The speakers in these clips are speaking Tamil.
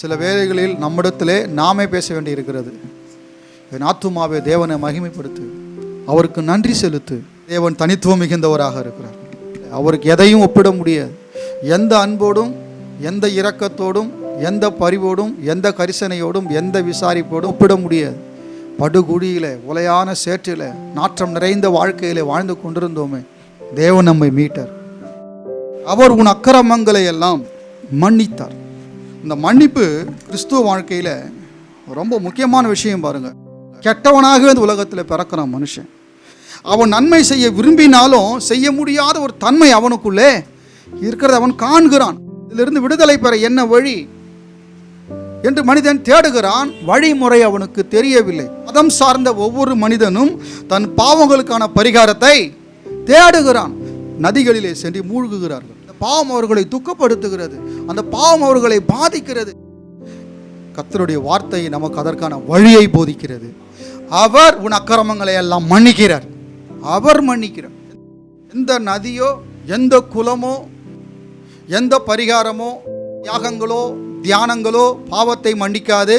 சில வேளைகளில் நம்மிடத்திலே நாமே பேச வேண்டி இருக்கிறது. என் ஆத்துமாவே தேவனை மகிமைப்படுத்து, அவருக்கு நன்றி செலுத்து. தேவன் தனித்துவம் மிகுந்தவராக இருக்கிறார். அவருக்கு எதையும் ஒப்பிட முடியாது. எந்த அன்போடும், எந்த இரக்கத்தோடும், எந்த பரிவோடும், எந்த கரிசனையோடும், எந்த விசாரிப்போடும் ஒப்பிட முடியாது. படுகுழியில், உலையான சேற்றில், நாற்றம் நிறைந்த வாழ்க்கையில் வாழ்ந்து கொண்டிருந்தோமே, தேவன் நம்மை மீட்டார். அவர் உன் அக்கிரமங்களை எல்லாம் மன்னித்தார். இந்த மன்னிப்பு கிறிஸ்துவ வாழ்க்கையில் ரொம்ப முக்கியமான விஷயம். பாருங்கள், கெட்டவனாகவே இந்த உலகத்தில் பிறக்கிறான் மனுஷன். அவன் நன்மை செய்ய விரும்பினாலும் செய்ய முடியாத ஒரு தன்மை அவனுக்குள்ளே இருக்கிறத அவன் காண்கிறான். இதிலிருந்து விடுதலை பெற என்ன வழி என்று மனிதன் தேடுகிறான். வழிமுறை அவனுக்கு தெரியவில்லை. மதம் சார்ந்த ஒவ்வொரு மனிதனும் தன் பாவங்களுக்கான பரிகாரத்தை தேடுகிறான். நதிகளிலே சென்று மூழ்குகிறார்கள். அந்த பாவம் அவர்களை துக்கப்படுத்துகிறது, அந்த பாவம் அவர்களை பாதிக்கிறது. கர்த்தருடைய வார்த்தை நமக்கு அதற்கான வழியை போதிக்கிறது. அவர் உன் அக்கிரமங்களை எல்லாம் மன்னிக்கிறார். அவர் மன்னிக்கிறார். எந்த நதியோ, எந்த குலமோ, எந்த பரிகாரமோ, யாகங்களோ, தியானங்களோ பாவத்தை மன்னிக்காது.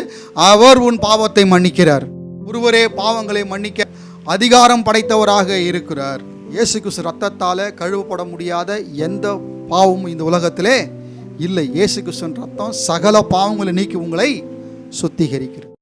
அவர் உன் பாவத்தை மன்னிக்கிறார். ஒருவரே பாவங்களை மன்னிக்க அதிகாரம் படைத்தவராக இருக்கிறார். இயேசு கிறிஸ்து ரத்தத்தால் கழுவப்பட முடியாத எந்த பாவமும் இந்த உலகத்திலே இல்லை. இயேசு கிறிஸ்துவின் ரத்தம் சகல பாவங்களை நீக்கி உங்களை சுத்திகரிக்கிறது.